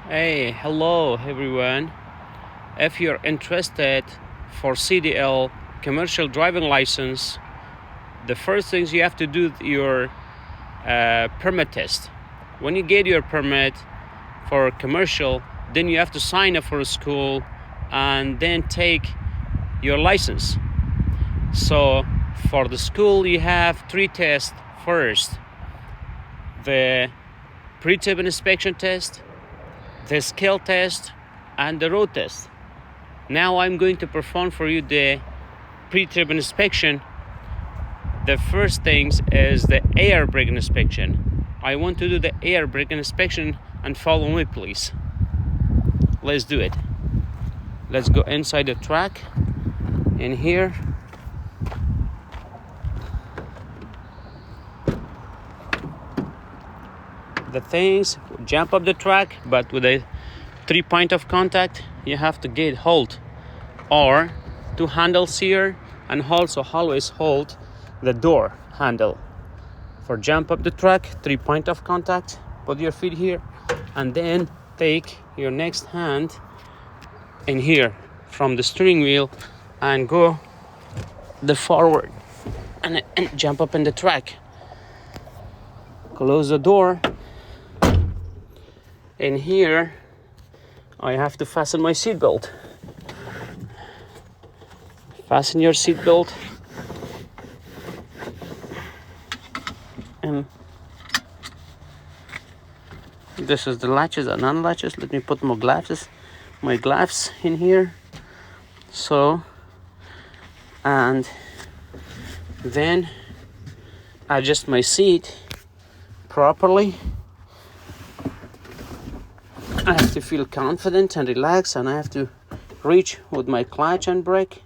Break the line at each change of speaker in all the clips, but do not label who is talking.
Hey, hello everyone. If you're interested for CDL commercial driving license, the first things you have to do your permit test. When you get your permit for commercial, then you have to sign up for a school and then take your license. So for the school, you have 3 tests. First, the pre-trip inspection test, the skill test, and the road test. Now I'm going to perform for you the pre-trip inspection. The first things is the air brake inspection. I want to do the air brake inspection, and follow me please. Let's do it. Let's go inside the truck. In here, the things, jump up the truck, but with a 3 point of contact, you have to get hold or 2 handles here, and also always hold the door handle. For jump up the truck, 3 point of contact, put your feet here, and then take your next hand in here from the steering wheel and go the forward and jump up in the truck. Close the door. In here, I have to fasten my seatbelt. Fasten your seatbelt. And this is the latches and unlatches. Let me put my gloves in here. So, and then adjust my seat properly. I have to feel confident and relaxed, and I have to reach with my clutch and brake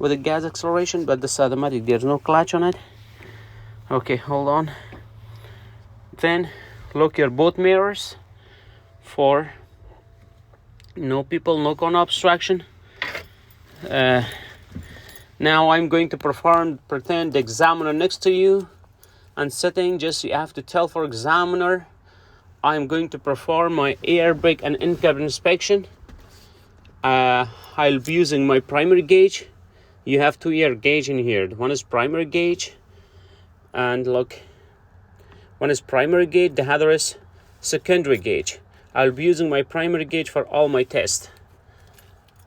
with the gas acceleration, but this automatic, there's no clutch on it. Okay, hold on. Then look your both mirrors for no people, no corner obstruction. Now I'm going to pretend the examiner next to you and sitting. Just you have to tell for examiner, I'm going to perform my air brake and Incab inspection. I'll be using my primary gauge. You have 2 air gauge in here. One is primary gauge, and look, one is primary gauge, the other is secondary gauge. I'll be using my primary gauge for all my tests.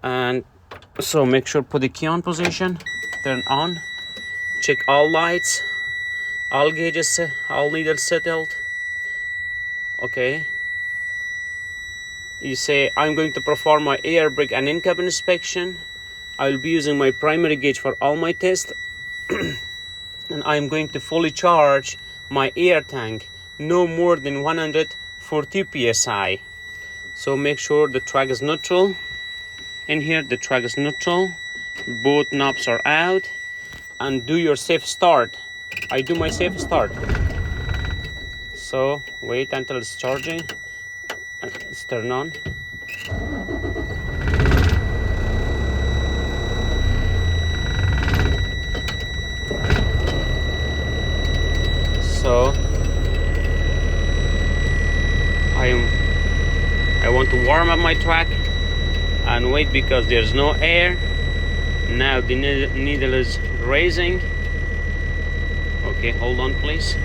And so make sure put the key on position, turn on, check all lights, all gauges, all needles settled. Okay. You say, I'm going to perform my air brake and Incab inspection. I'll be using my primary gauge for all my tests. And I'm going to fully charge my air tank, no more than 140 psi. So make sure the truck is neutral. In here, the truck is neutral. Both knobs are out. And do your safe start. I do my safe start. So wait until it's charging. Let's turn on. So I want to warm up my truck and wait because there's no air. Now the needle is raising. Okay, hold on please.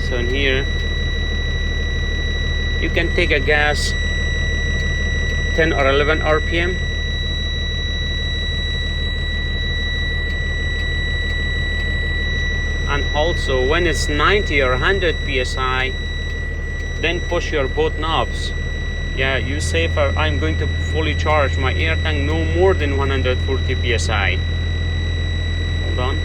So in here, you can take a gas 10 or 11 RPM. And also when it's 90 or 100 psi, then push your both knobs. Yeah, you say I'm going to fully charge my air tank no more than 140 psi. Hold on.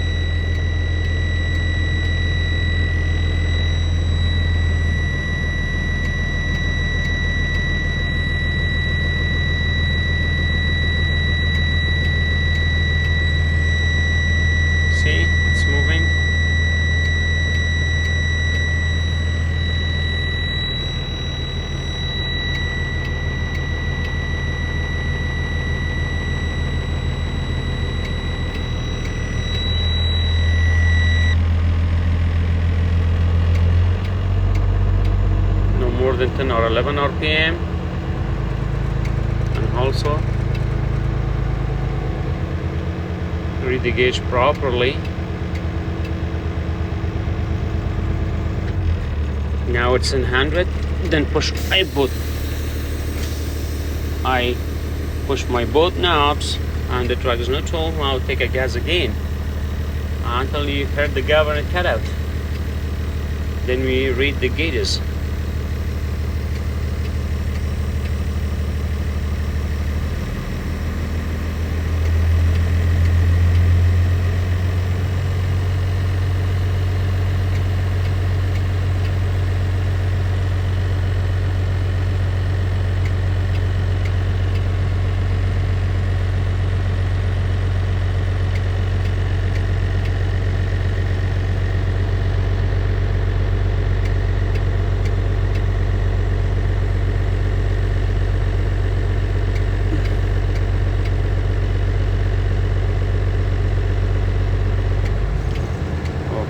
See, it's moving. than 10 or 11 RPM. And also read the gauge properly. Now it's in 100. Then push my both knobs and the track is neutral. Now take a gas again until you heard the governor cut out. Then we read the gauges.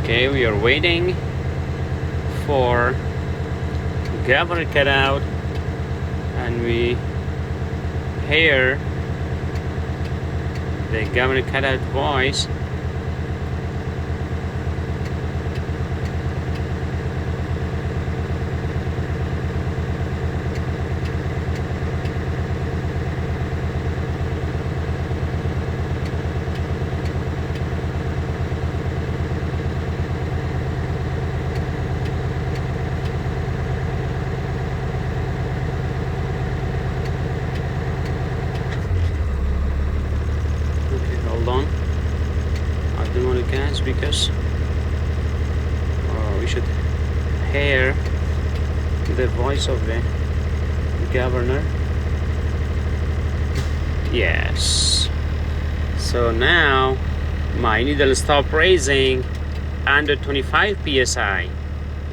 Okay, we are waiting for governor cut out, and we hear the governor cut out voice. Hold on, I don't want to gas because we should hear the voice of the governor. Yes. So now my needle stop raising under 25 psi.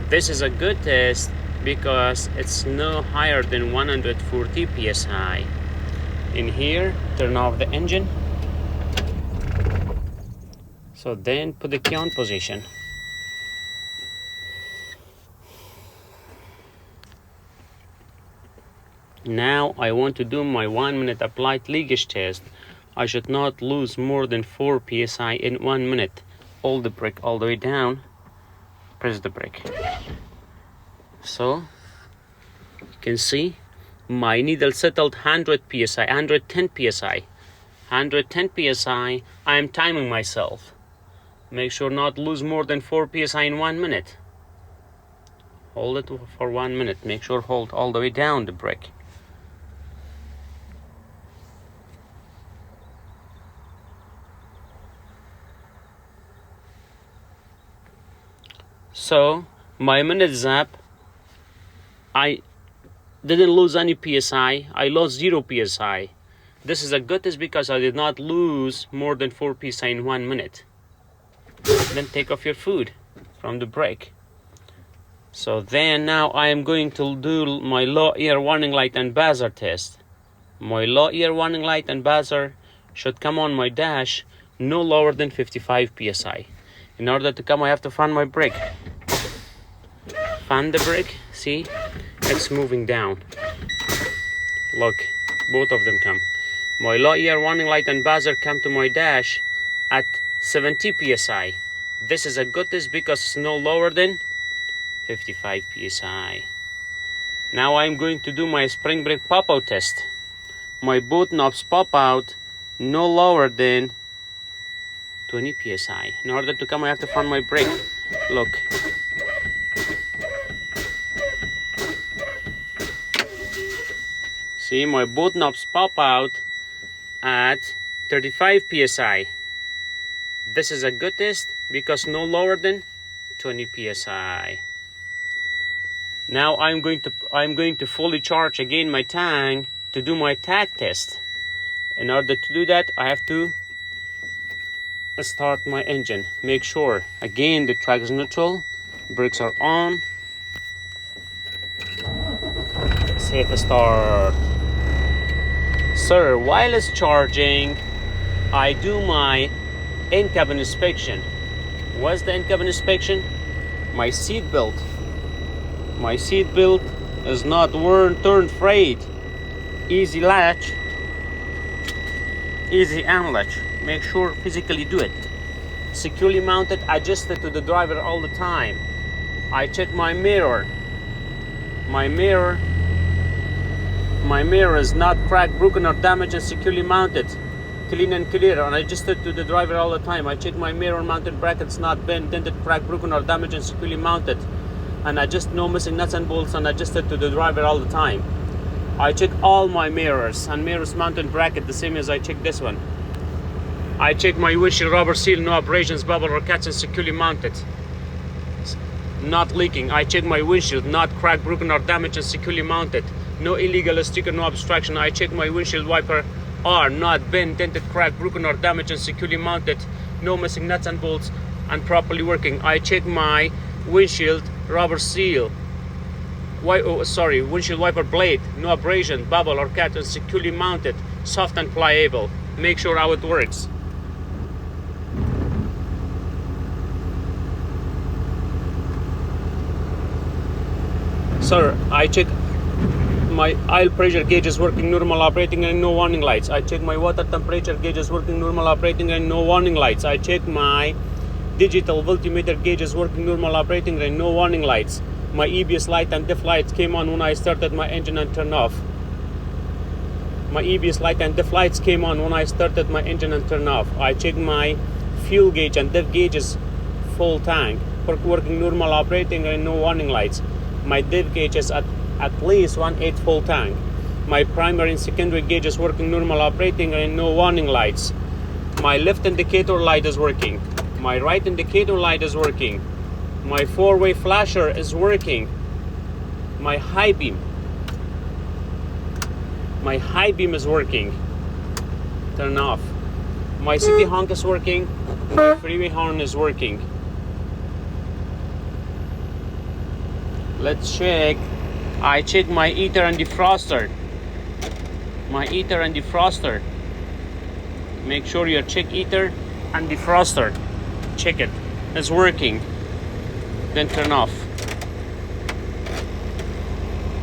This is a good test because it's no higher than 140 psi. In here, turn off the engine. So then put the key on position. Now I want to do my 1 minute applied leakage test. I should not lose more than 4 psi in 1 minute. Hold the brake all the way down. Press the brake. So you can see my needle settled 100 psi, 110 psi. 110 psi. I am timing myself. Make sure not lose more than 4 psi in 1 minute. Hold it for 1 minute. Make sure hold all the way down the brake. So my minute zap, I didn't lose any psi. I lost 0 psi. This is a good test because I did not lose more than 4 psi in 1 minute. Then take off your foot from the brake. So then now I am going to do my low ear warning light and buzzer test. My low ear warning light and buzzer should come on my dash no lower than 55 psi. In order to come, I have to fan my brake. Fan the brake, see? It's moving down. Look, both of them come. My low ear warning light and buzzer come to my dash at 70 psi. This is a good test because it's no lower than 55 psi. Now I'm going to do my spring brake pop-out test. My both knobs pop out no lower than 20 psi. In order to come, I have to fan my brake. Look. See, my both knobs pop out at 35 psi. This is a good test because no lower than 20 psi. Now I'm going to fully charge again my tank to do my tach test. In order to do that, I have to start my engine. Make sure again the track is neutral, brakes are on. Safe start. Sir, while it's charging, I do my in-cabin inspection. What's the in-cabin inspection? My seat belt is not turn freight. Easy latch, easy unlatch. Make sure physically do it. Securely mounted, adjusted to the driver all the time. I check my mirror. My mirror is not cracked, broken, or damaged, and securely mounted. Clean and clear, and adjusted to the driver all the time. I check my mirror mounted brackets not bent, dented, cracked, broken, or damaged, and securely mounted. And adjust no missing nuts and bolts, and adjusted to the driver all the time. I check all my mirrors and mirrors mounted bracket the same as I check this one. I check my windshield rubber seal, no abrasions, bubble, or cuts, and securely mounted. Not leaking. I check my windshield, not cracked, broken, or damaged, and securely mounted. No illegal sticker, no obstruction. I check my windshield wiper are not bent, dented, cracked, broken, or damaged, and securely mounted. No missing nuts and bolts, and properly working. I check my windshield rubber seal. Windshield wiper blade, no abrasion, bubble, or cut, and securely mounted, soft and pliable. Make sure how it works. Sir, I check my oil pressure gauge is working normal operating and no warning lights. I check my water temperature gauge is working normal operating and no warning lights. I check my digital voltmeter gauge is working normal operating and no warning lights. My EBS light and diff lights came on when I started my engine and turned off. My EBS light and diff lights came on when I started my engine and turned off. I check my fuel gauge and diff gauge is full tank, working normal operating and no warning lights. My diff gauge is at least 1/8 full tank. My primary and secondary gauge is working normal operating and no warning lights. My left indicator light is working. My right indicator light is working. My four-way flasher is working. My high beam is working. Turn off. My city honk is working. My freeway horn is working. Let's check. I check my heater and defroster. My heater and defroster. Make sure you check heater and defroster. Check it. It's working. Then turn off.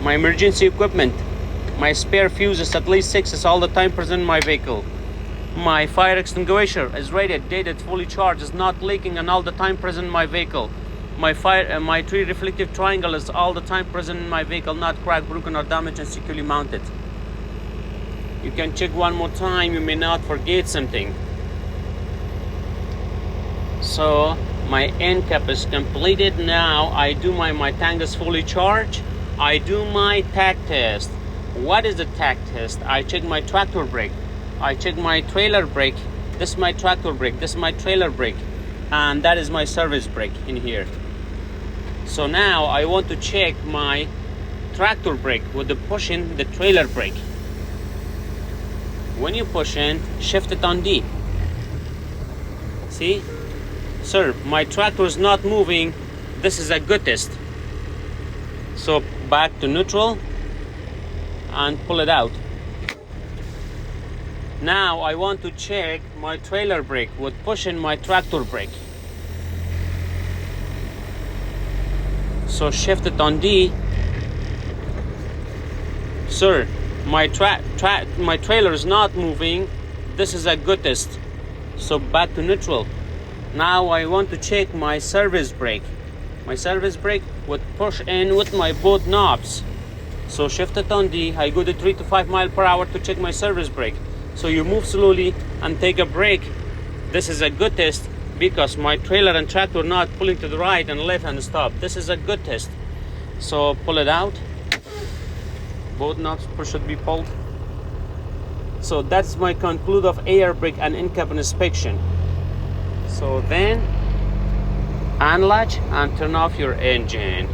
My emergency equipment. My spare fuse is at least 6 is all the time present in my vehicle. My fire extinguisher is rated, dated, fully charged, is not leaking and all the time present in my vehicle. My tree reflective triangle is all the time present in my vehicle, not cracked, broken, or damaged, and securely mounted. You can check one more time, you may not forget something. So my Incab is completed. Now I do my tank is fully charged. I do my tach test. What is the tach test? I check my tractor brake. I check my trailer brake. This is my tractor brake. This is my trailer brake. And that is my service brake in here. So now I want to check my tractor brake with the push in the trailer brake. When you push in, shift it on D. See? Sir, my tractor is not moving. This is a good test. So back to neutral and pull it out. Now I want to check my trailer brake with push in my tractor brake. So shift it on D. Sir, my trailer is not moving. This is a good test. So back to neutral. Now I want to check my service brake. My service brake would push in with my both knobs. So shift it on D. I go to 3 to 5 miles per hour to check my service brake. So you move slowly and take a break. This is a good test because my trailer and tractor not pulling to the right and left and stop. This is a good test. So pull it out. Both knobs should be pulled. So that's my conclude of air brake and Incab inspection. So then unlatch and turn off your engine.